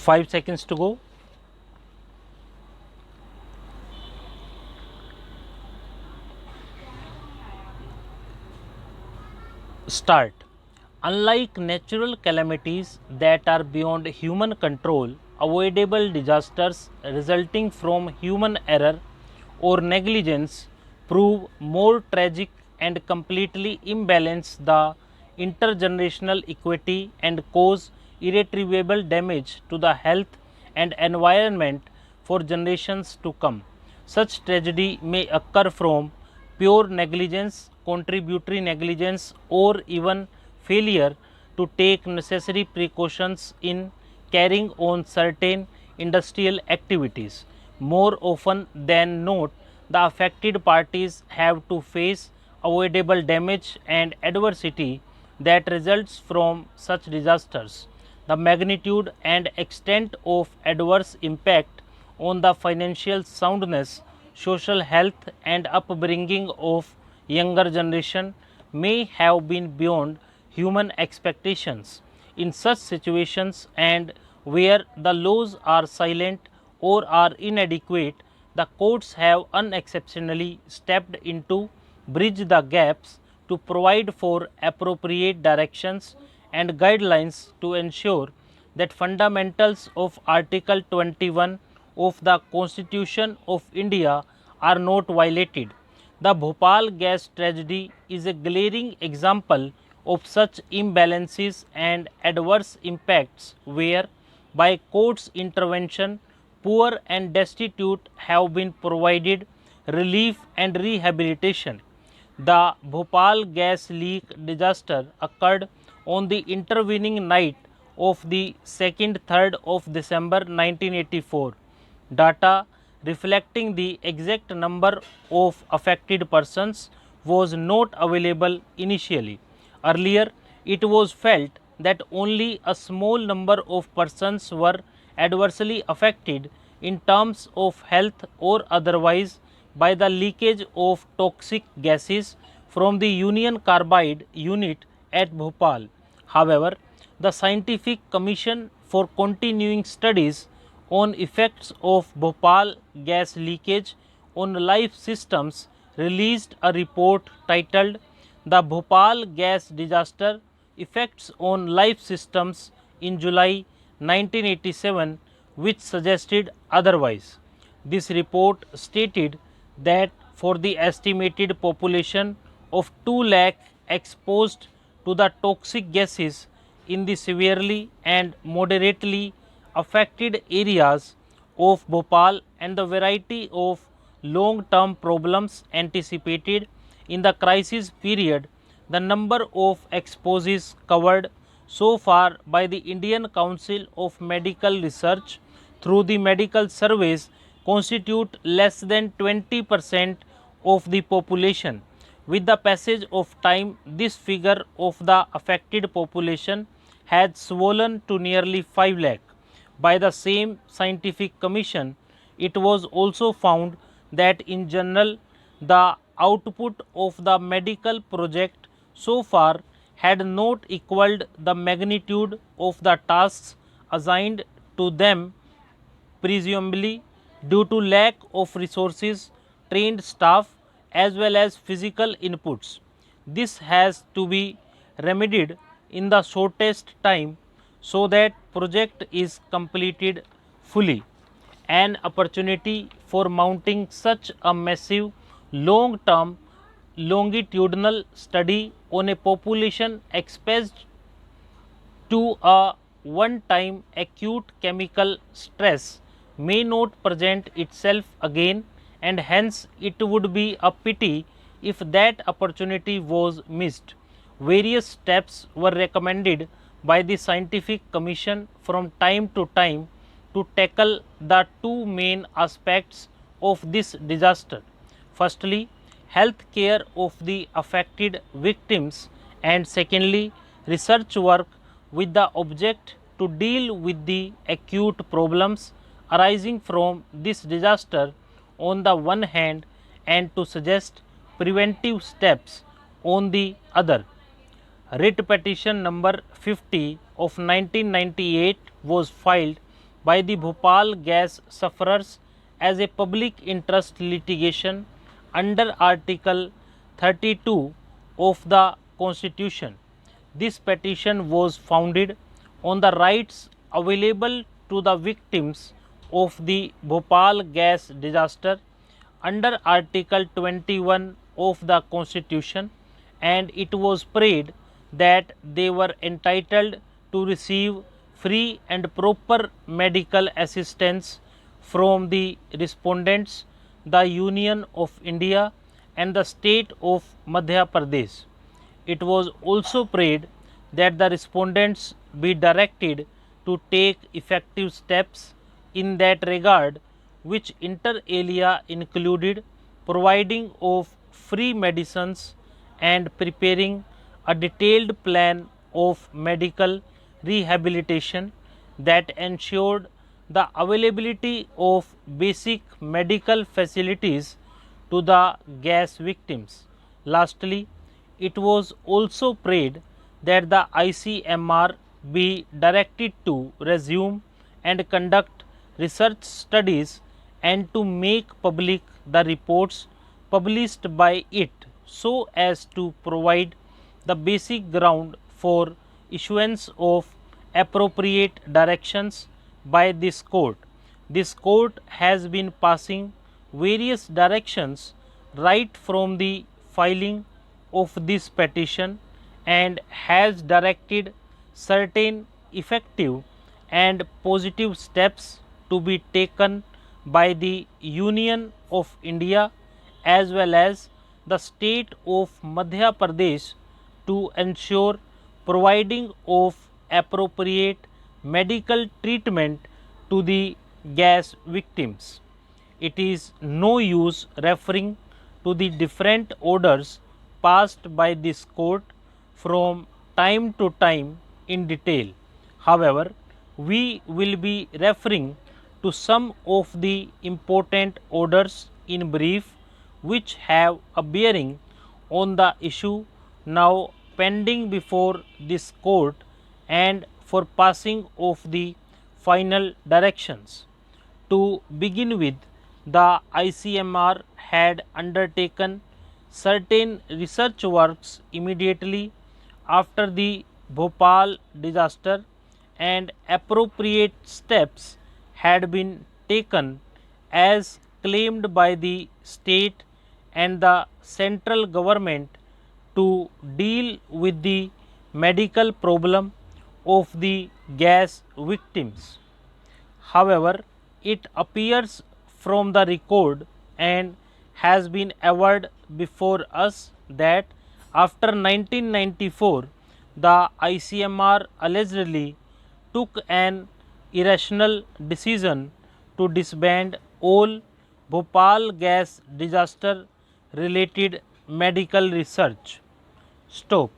5 seconds to go. Start. Unlike natural calamities that are beyond human control, avoidable disasters resulting from human error or negligence prove more tragic and completely imbalance the intergenerational equity and cause irretrievable damage to the health and environment for generations to come. Such tragedy may occur from pure negligence, contributory negligence, or even failure to take necessary precautions in carrying on certain industrial activities. More often than not, the affected parties have to face avoidable damage and adversity that results from such disasters. The magnitude and extent of adverse impact on the financial soundness, social health and upbringing of younger generation may have been beyond human expectations. In such situations and where the laws are silent or are inadequate, the courts have unexceptionally stepped in to bridge the gaps to provide for appropriate directions and guidelines to ensure that fundamentals of Article 21 of the Constitution of India are not violated. The Bhopal gas tragedy is a glaring example of such imbalances and adverse impacts where, by court's intervention, poor and destitute have been provided relief and rehabilitation. The Bhopal gas leak disaster occurred on the intervening night of the 2nd 3rd of December 1984. Data reflecting the exact number of affected persons was not available initially. Earlier, it was felt that only a small number of persons were adversely affected in terms of health or otherwise by the leakage of toxic gases from the Union Carbide unit at Bhopal. However, the Scientific Commission for Continuing Studies on Effects of Bhopal Gas Leakage on Life Systems released a report titled The Bhopal Gas Disaster Effects on Life Systems in July 1987, which suggested otherwise. This report stated that for the estimated population of 2 lakh exposed to the toxic gases in the severely and moderately affected areas of Bhopal and the variety of long term problems anticipated in the crisis period, the number of exposures covered so far by the Indian Council of Medical Research through the medical surveys constitute less than 20% of the population. With the passage of time, this figure of the affected population had swollen to nearly 5 lakh. By the same scientific commission, it was also found that in general the output of the medical project so far had not equaled the magnitude of the tasks assigned to them, presumably due to lack of resources, trained staff as well as physical inputs. This has to be remedied in the shortest time so that project is completed fully. An opportunity for mounting such a massive long term longitudinal study on a population exposed to a one time acute chemical stress may not present itself again, and hence it would be a pity if that opportunity was missed. Various steps were recommended by the Scientific Commission from time to time to tackle the two main aspects of this disaster. Firstly, health care of the affected victims, and secondly, research work with the object to deal with the acute problems arising from this disaster on the one hand and to suggest preventive steps on the other. Writ petition number 50 of 1998 was filed by the Bhopal gas sufferers as a public interest litigation under Article 32 of the Constitution. This petition was founded on the rights available to the victims of the Bhopal gas disaster under Article 21 of the Constitution, and it was prayed that they were entitled to receive free and proper medical assistance from the respondents, the Union of India and the state of Madhya Pradesh. It was also prayed that the respondents be directed to take effective steps in that regard, which inter alia included providing of free medicines and preparing a detailed plan of medical rehabilitation that ensured the availability of basic medical facilities to the gas victims. Lastly, it was also prayed that the ICMR be directed to resume and conduct research studies and to make public the reports published by it so as to provide the basic ground for issuance of appropriate directions by this court. This court has been passing various directions right from the filing of this petition and has directed certain effective and positive steps to be taken by the Union of India as well as the state of Madhya Pradesh to ensure providing of appropriate medical treatment to the gas victims. It is no use referring to the different orders passed by this court from time to time in detail. However, we will be referring to some of the important orders in brief which have a bearing on the issue now pending before this court and for passing of the final directions. To begin with, the ICMR had undertaken certain research works immediately after the Bhopal disaster and appropriate steps had been taken as claimed by the state and the central government to deal with the medical problem of the gas victims. However, it appears from the record and has been averred before us that after 1994 the ICMR allegedly took an irrational decision to disband all Bhopal gas disaster related medical research. Stop.